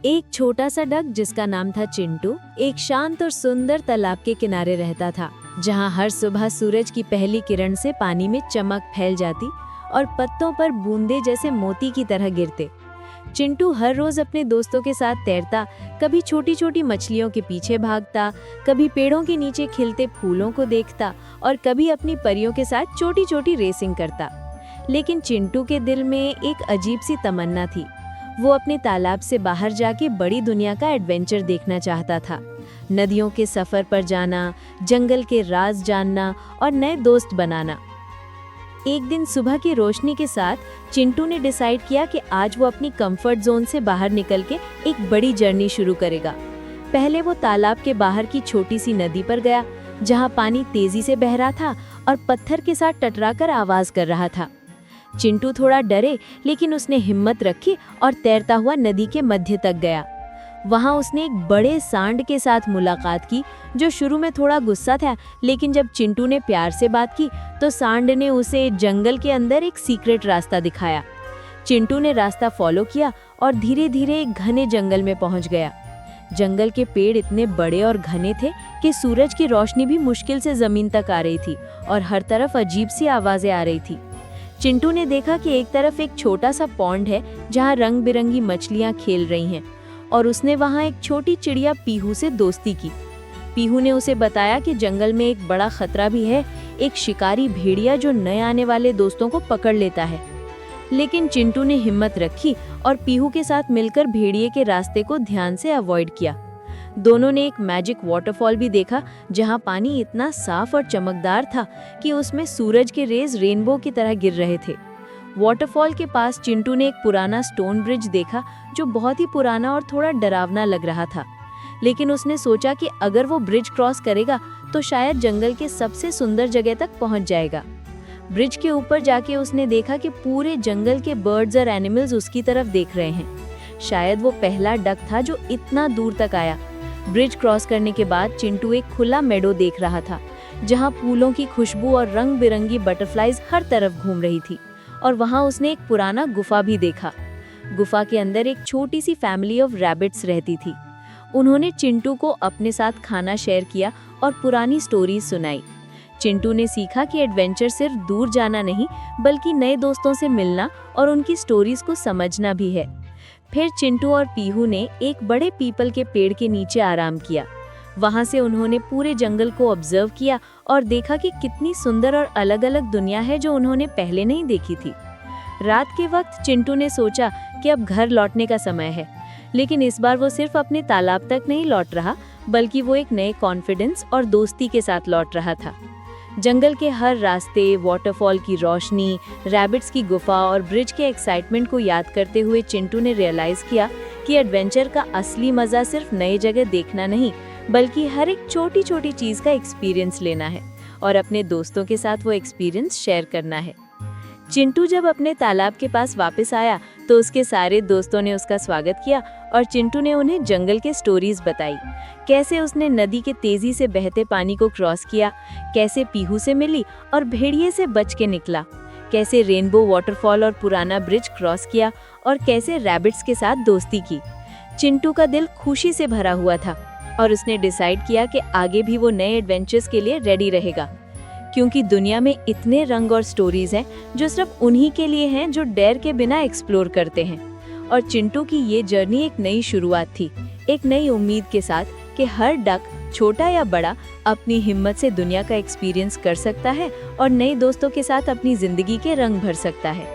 एक छोटा सा डक जिसका नाम था चिंटू एक शांत और सुंदर तालाब के किनारे रहता था, जहां हर सुबह सूरज की पहली किरण से पानी में चमक फैल जाती और पत्तों पर बूंदे जैसे मोती की तरह गिरते। चिंटू हर रोज अपने दोस्तों के साथ तैरता, कभी छोटी छोटी मछलियों के पीछे भागता, कभी पेड़ों के नीचे खिलते फूलों को देखता और कभी अपनी परियों के साथ छोटी छोटी रेसिंग करता। लेकिन चिंटू के दिल में एक अजीब सी तमन्ना थी। वो अपने तालाब से बाहर जाके बड़ी दुनिया का एडवेंचर देखना चाहता था। नदियों के सफर पर जाना, जंगल के राज जानना और नए दोस्त बनाना। एक दिन सुबह की रोशनी के साथ चिंटू ने डिसाइड किया कि आज वो अपनी कंफर्ट जोन से बाहर निकल के एक बड़ी जर्नी शुरू करेगा। पहले वो तालाब के बाहर की छोटी सी नदी पर गया, जहां पानी तेजी से बह रहा था और पत्थर के साथ टकराकर आवाज कर रहा था। चिंटू थोड़ा डरे, लेकिन उसने हिम्मत रखी और तैरता हुआ नदी के मध्य तक गया। वहां उसने एक बड़े सांड के साथ मुलाकात की, जो शुरू में थोड़ा गुस्सा था, लेकिन जब चिंटू ने प्यार से बात की तो सांड ने उसे जंगल के अंदर एक सीक्रेट रास्ता दिखाया। चिंटू ने रास्ता फॉलो किया और धीरे धीरे एक घने जंगल में पहुंच गया। जंगल के पेड़ इतने बड़े और घने थे कि सूरज की रोशनी भी मुश्किल से जमीन तक आ रही थी और हर तरफ अजीब सी आवाजें आ रही थी। चिंटू ने देखा कि एक तरफ एक छोटा सा पॉन्ड है, जहां रंग बिरंगी मछलियां खेल रही हैं, और उसने वहां एक छोटी चिड़िया पीहू से दोस्ती की। पीहू ने उसे बताया कि जंगल में एक बड़ा खतरा भी है, एक शिकारी भेड़िया जो नए आने वाले दोस्तों को पकड़ लेता है। लेकिन चिंटू ने हिम्मत रखी और पीहू के साथ मिलकर भेड़िए के रास्ते को ध्यान से अवॉइड किया। दोनों ने एक मैजिक वाटरफॉल भी देखा, जहां पानी इतना साफ और चमकदार था कि उसमें सूरज के रेज रेनबो की तरह गिर रहे थे। वाटरफॉल के पास चिंटू ने एक पुराना स्टोन ब्रिज देखा, जो बहुत ही पुराना और थोड़ा डरावना लग रहा था। लेकिन उसने सोचा कि अगर वो ब्रिज क्रॉस करेगा तो शायद जंगल के सबसे सुंदर जगह तक पहुंच जाएगा। ब्रिज के ऊपर जाके उसने देखा कि पूरे जंगल के बर्ड्स और एनिमल्स उसकी तरफ देख रहे हैं। शायद वो पहला डक था जो इतना दूर तक आया। ब्रिज क्रॉस करने के बाद चिंटू एक खुला मेडो देख रहा था, जहां फूलों की खुशबू और रंग बिरंगी बटरफ्लाइज हर तरफ घूम रही थी, और वहां उसने एक पुराना गुफा भी देखा। गुफा के अंदर एक छोटी सी फैमिली ऑफ रैबिट्स रहती थी। उन्होंने चिंटू को अपने साथ खाना शेयर किया और पुरानी स्टोरीज सुनाई। चिंटू ने सीखा कि एडवेंचर सिर्फ दूर जाना नहीं, बल्कि नए दोस्तों से मिलना और उनकी स्टोरीज को समझना भी है। फिर चिंटू और पीहू ने एक बड़े पीपल के पेड़ के नीचे आराम किया। वहां से उन्होंने पूरे जंगल को ऑब्जर्व किया और देखा कि कितनी सुंदर और अलग अलग दुनिया है जो उन्होंने पहले नहीं देखी थी। रात के वक्त चिंटू ने सोचा कि अब घर लौटने का समय है, लेकिन इस बार वो सिर्फ अपने तालाब तक नहीं लौट रहा, बल्कि वो एक नए कॉन्फिडेंस और दोस्ती के साथ लौट रहा था। जंगल के हर रास्ते, वाटरफॉल की रोशनी, रैबिट्स की गुफा और ब्रिज के एक्साइटमेंट को याद करते हुए चिंटू ने रियलाइज किया कि एडवेंचर का असली मजा सिर्फ नई जगह देखना नहीं, बल्कि हर एक छोटी छोटी चीज का एक्सपीरियंस लेना है और अपने दोस्तों के साथ वो एक्सपीरियंस शेयर करना है। चिंटू जब अपने तालाब के पास वापस आया तो उसके सारे दोस्तों ने उसका स्वागत किया और चिंटू ने उन्हें जंगल के स्टोरीज बताई। कैसे उसने नदी के तेजी से बहते पानी को क्रॉस किया, कैसे पीहू से मिली और भेड़िए से बच के निकला, कैसे रेनबो वाटरफॉल और पुराना ब्रिज क्रॉस किया, और कैसे रैबिट्स के साथ दोस्ती की। चिंटू का दिल खुशी से भरा हुआ था और उसने डिसाइड किया कि आगे भी वो नए एडवेंचर्स के लिए रेडी रहेगा, क्योंकि दुनिया में इतने रंग और स्टोरीज हैं जो सिर्फ उन्हीं के लिए हैं जो डर के बिना एक्सप्लोर करते हैं। और चिंटू की ये जर्नी एक नई शुरुआत थी, एक नई उम्मीद के साथ कि हर डक, छोटा या बड़ा, अपनी हिम्मत से दुनिया का एक्सपीरियंस कर सकता है और नए दोस्तों के साथ अपनी जिंदगी के रंग भर सकता है।